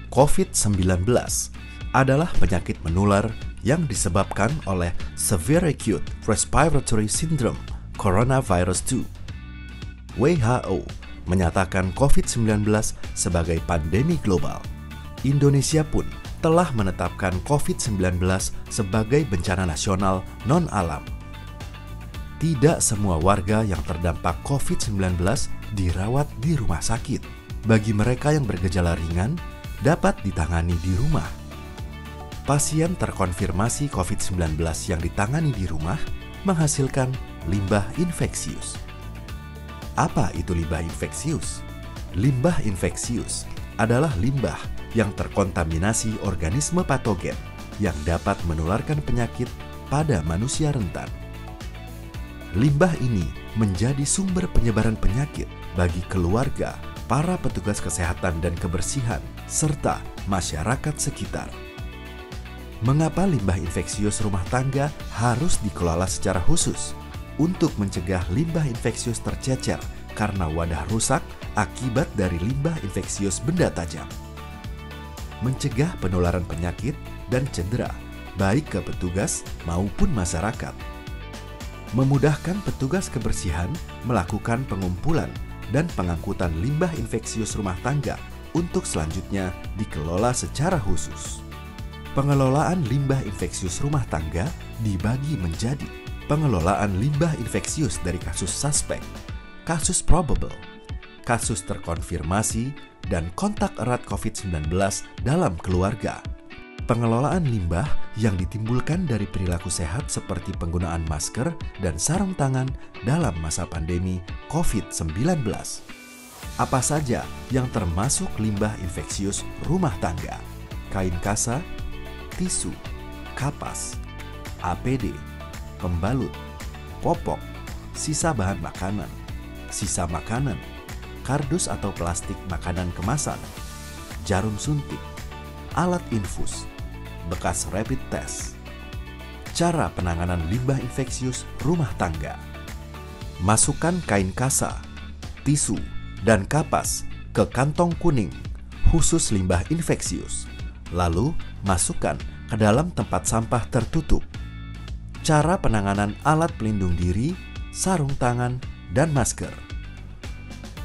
COVID-19 adalah penyakit menular yang disebabkan oleh Severe Acute Respiratory Syndrome Coronavirus 2. WHO menyatakan COVID-19 sebagai pandemi global. Indonesia pun telah menetapkan COVID-19 sebagai bencana nasional non-alam. Tidak semua warga yang terdampak COVID-19 dirawat di rumah sakit. Bagi mereka yang bergejala ringan, dapat ditangani di rumah. Pasien terkonfirmasi COVID-19 yang ditangani di rumah menghasilkan limbah infeksius. Apa itu limbah infeksius? Limbah infeksius adalah limbah yang terkontaminasi organisme patogen yang dapat menularkan penyakit pada manusia rentan. Limbah ini menjadi sumber penyebaran penyakit bagi keluarga, para petugas kesehatan dan kebersihan, serta masyarakat sekitar. Mengapa limbah infeksius rumah tangga harus dikelola secara khusus? Untuk mencegah limbah infeksius tercecer karena wadah rusak akibat dari limbah infeksius benda tajam. Mencegah penularan penyakit dan cedera, baik ke petugas maupun masyarakat. Memudahkan petugas kebersihan melakukan pengumpulan dan pengangkutan limbah infeksius rumah tangga untuk selanjutnya dikelola secara khusus. Pengelolaan limbah infeksius rumah tangga dibagi menjadi pengelolaan limbah infeksius dari kasus suspek, kasus probable, kasus terkonfirmasi, dan kontak erat COVID-19 dalam keluarga. Pengelolaan limbah yang ditimbulkan dari perilaku sehat seperti penggunaan masker dan sarung tangan dalam masa pandemi COVID-19. Apa saja yang termasuk limbah infeksius rumah tangga? Kain kasa, tisu, kapas, APD, pembalut, popok, sisa bahan makanan, sisa makanan, kardus atau plastik makanan kemasan, jarum suntik, alat infus, bekas rapid test. Cara penanganan limbah infeksius rumah tangga. Masukkan kain kasa, tisu, dan kapas ke kantong kuning khusus limbah infeksius. Lalu masukkan ke dalam tempat sampah tertutup. Cara penanganan alat pelindung diri, sarung tangan, dan masker.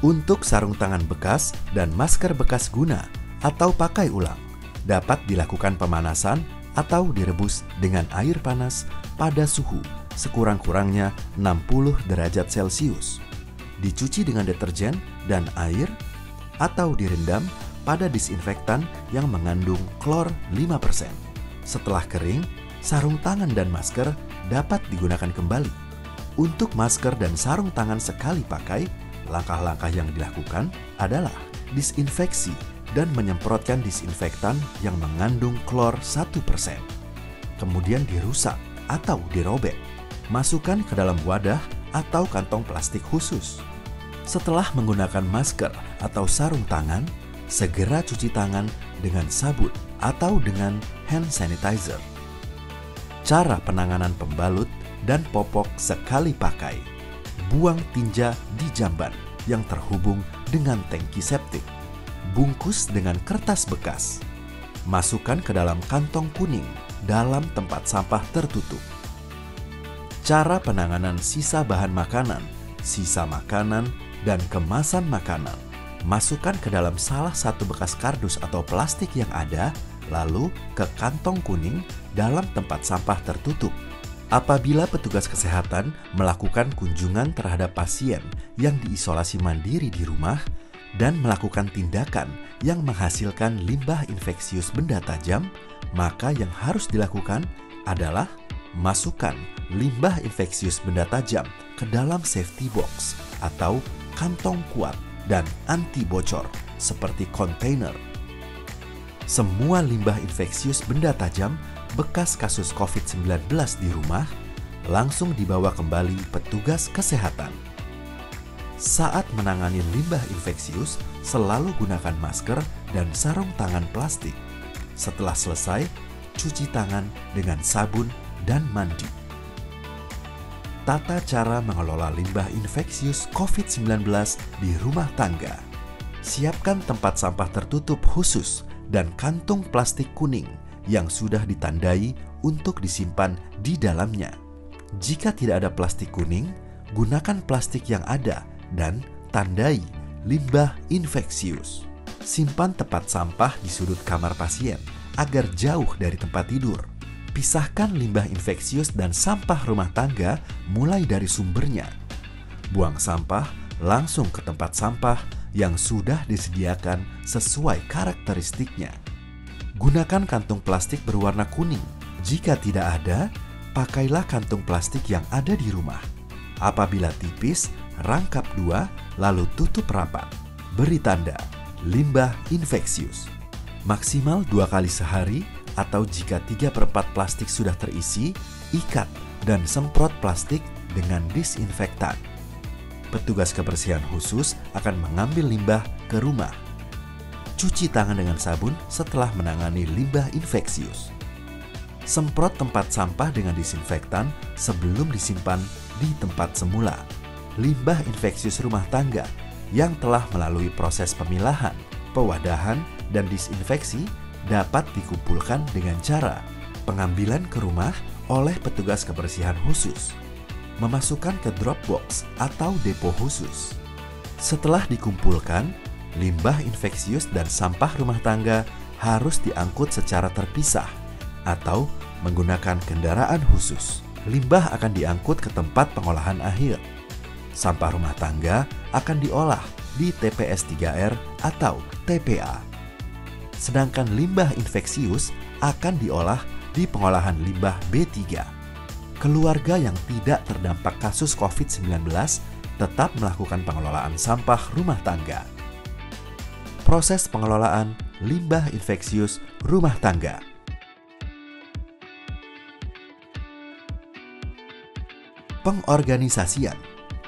Untuk sarung tangan bekas dan masker bekas guna atau pakai ulang, dapat dilakukan pemanasan atau direbus dengan air panas pada suhu sekurang-kurangnya 60 derajat Celcius. Dicuci dengan deterjen dan air atau direndam pada disinfektan yang mengandung klor 5%. Setelah kering, sarung tangan dan masker dapat digunakan kembali. Untuk masker dan sarung tangan sekali pakai, langkah-langkah yang dilakukan adalah disinfeksi dan menyemprotkan disinfektan yang mengandung klor 1%. Kemudian dirusak atau dirobek. Masukkan ke dalam wadah atau kantong plastik khusus. Setelah menggunakan masker atau sarung tangan, segera cuci tangan dengan sabun atau dengan hand sanitizer. Cara penanganan pembalut dan popok sekali pakai. Buang tinja di jamban yang terhubung dengan tangki septik. Bungkus dengan kertas bekas. Masukkan ke dalam kantong kuning dalam tempat sampah tertutup. Cara penanganan sisa bahan makanan, sisa makanan, dan kemasan makanan. Masukkan ke dalam salah satu bekas kardus atau plastik yang ada, lalu ke kantong kuning dalam tempat sampah tertutup. Apabila petugas kesehatan melakukan kunjungan terhadap pasien yang diisolasi mandiri di rumah dan melakukan tindakan yang menghasilkan limbah infeksius benda tajam, maka yang harus dilakukan adalah masukkan limbah infeksius benda tajam ke dalam safety box atau kantong kuat dan anti bocor seperti kontainer. Semua limbah infeksius benda tajam bekas kasus COVID-19 di rumah langsung dibawa kembali petugas kesehatan. Saat menangani limbah infeksius, selalu gunakan masker dan sarung tangan plastik. Setelah selesai, cuci tangan dengan sabun dan mandi. Tata cara mengelola limbah infeksius COVID-19 di rumah tangga. Siapkan tempat sampah tertutup khusus dan kantung plastik kuning yang sudah ditandai untuk disimpan di dalamnya. Jika tidak ada plastik kuning, gunakan plastik yang ada dan tandai limbah infeksius. Simpan tempat sampah di sudut kamar pasien agar jauh dari tempat tidur. Pisahkan limbah infeksius dan sampah rumah tangga mulai dari sumbernya. Buang sampah langsung ke tempat sampah yang sudah disediakan sesuai karakteristiknya. Gunakan kantung plastik berwarna kuning. Jika tidak ada, pakailah kantung plastik yang ada di rumah. Apabila tipis, rangkap dua lalu tutup rapat. Beri tanda limbah infeksius. Maksimal 2 kali sehari atau jika 3/4 plastik sudah terisi, ikat dan semprot plastik dengan disinfektan. Petugas kebersihan khusus akan mengambil limbah ke rumah. Cuci tangan dengan sabun setelah menangani limbah infeksius. Semprot tempat sampah dengan disinfektan sebelum disimpan di tempat semula. Limbah infeksius rumah tangga yang telah melalui proses pemilahan, pewadahan, dan disinfeksi dapat dikumpulkan dengan cara pengambilan ke rumah oleh petugas kebersihan khusus, memasukkan ke drop box atau depo khusus. Setelah dikumpulkan, limbah infeksius dan sampah rumah tangga harus diangkut secara terpisah atau menggunakan kendaraan khusus. Limbah akan diangkut ke tempat pengolahan akhir. Sampah rumah tangga akan diolah di TPS 3R atau TPA. Sedangkan limbah infeksius akan diolah di pengolahan limbah B3. Keluarga yang tidak terdampak kasus COVID-19 tetap melakukan pengelolaan sampah rumah tangga. Proses pengelolaan limbah infeksius rumah tangga. Pengorganisasian.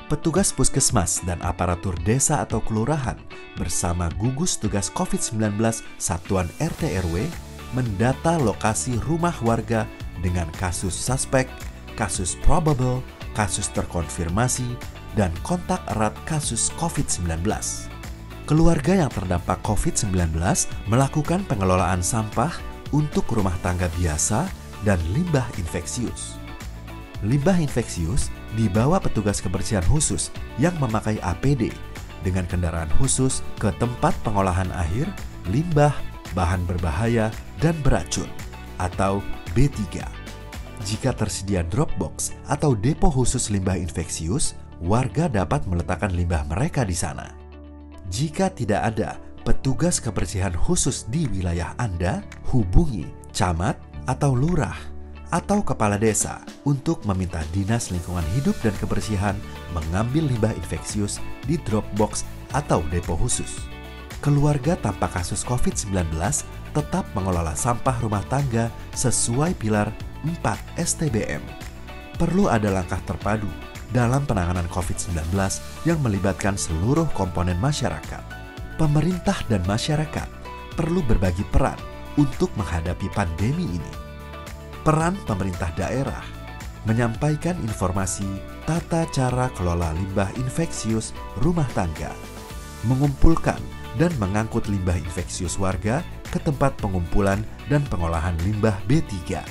Petugas puskesmas dan aparatur desa atau kelurahan bersama gugus tugas COVID-19 Satuan RT RW mendata lokasi rumah warga dengan kasus suspek, kasus probable, kasus terkonfirmasi, dan kontak erat kasus COVID-19. Keluarga yang terdampak COVID-19 melakukan pengelolaan sampah untuk rumah tangga biasa dan limbah infeksius. Limbah infeksius dibawa petugas kebersihan khusus yang memakai APD dengan kendaraan khusus ke tempat pengolahan akhir limbah, bahan berbahaya, dan beracun atau B3. Jika tersedia drop box atau depo khusus limbah infeksius, warga dapat meletakkan limbah mereka di sana. Jika tidak ada petugas kebersihan khusus di wilayah Anda, hubungi camat atau lurah atau kepala desa untuk meminta Dinas Lingkungan Hidup dan Kebersihan mengambil limbah infeksius di drop box atau depo khusus. Keluarga tanpa kasus COVID-19 tetap mengelola sampah rumah tangga sesuai pilar 4 STBM. Perlu ada langkah terpadu dalam penanganan COVID-19 yang melibatkan seluruh komponen masyarakat. Pemerintah dan masyarakat perlu berbagi peran untuk menghadapi pandemi ini. Peran pemerintah daerah menyampaikan informasi tata cara kelola limbah infeksius rumah tangga, mengumpulkan dan mengangkut limbah infeksius warga ke tempat pengumpulan dan pengolahan limbah B3,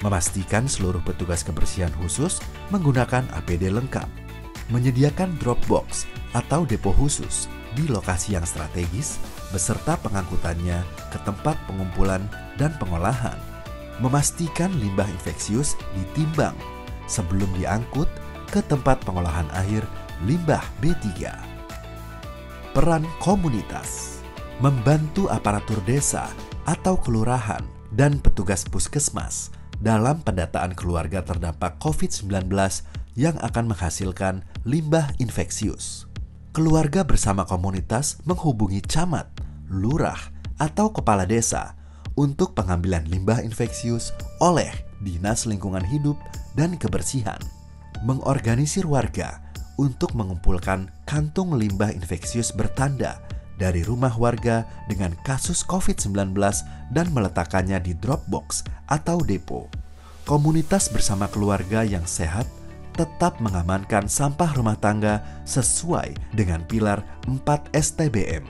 memastikan seluruh petugas kebersihan khusus menggunakan APD lengkap, menyediakan drop box atau depo khusus di lokasi yang strategis beserta pengangkutannya ke tempat pengumpulan dan pengolahan, memastikan limbah infeksius ditimbang sebelum diangkut ke tempat pengolahan akhir limbah B3. Peran komunitas membantu aparatur desa atau kelurahan dan petugas puskesmas dalam pendataan keluarga terdampak COVID-19 yang akan menghasilkan limbah infeksius. Keluarga bersama komunitas menghubungi camat, lurah, atau kepala desa untuk pengambilan limbah infeksius oleh Dinas Lingkungan Hidup dan Kebersihan. Mengorganisir warga untuk mengumpulkan kantung limbah infeksius bertanda dari rumah warga dengan kasus COVID-19 dan meletakkannya di drop box atau depo. Komunitas bersama keluarga yang sehat tetap mengamankan sampah rumah tangga sesuai dengan pilar 4 STBM.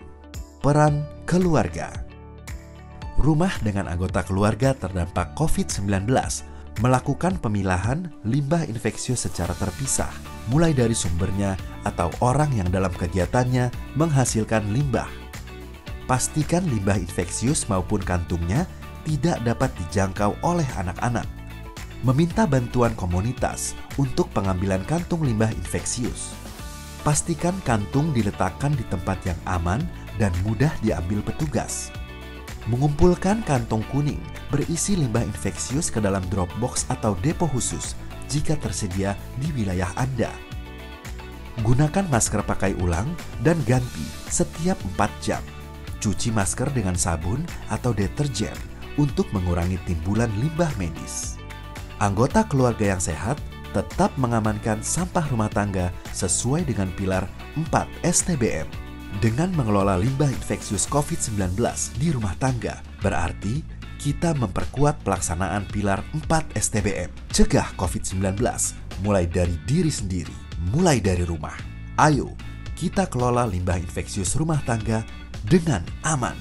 Peran keluarga. Rumah dengan anggota keluarga terdampak COVID-19 melakukan pemilahan limbah infeksius secara terpisah, mulai dari sumbernya atau orang yang dalam kegiatannya menghasilkan limbah. Pastikan limbah infeksius maupun kantungnya tidak dapat dijangkau oleh anak-anak. Meminta bantuan komunitas untuk pengambilan kantung limbah infeksius. Pastikan kantung diletakkan di tempat yang aman dan mudah diambil petugas. Mengumpulkan kantong kuning berisi limbah infeksius ke dalam drop box atau depo khusus jika tersedia di wilayah Anda. Gunakan masker pakai ulang dan ganti setiap 4 jam. Cuci masker dengan sabun atau deterjen untuk mengurangi timbulan limbah medis. Anggota keluarga yang sehat tetap mengamankan sampah rumah tangga sesuai dengan pilar 4 STBM. Dengan mengelola limbah infeksius COVID-19 di rumah tangga, berarti kita memperkuat pelaksanaan pilar 4 STBM. Cegah COVID-19 mulai dari diri sendiri, mulai dari rumah. Ayo, kita kelola limbah infeksius rumah tangga dengan aman.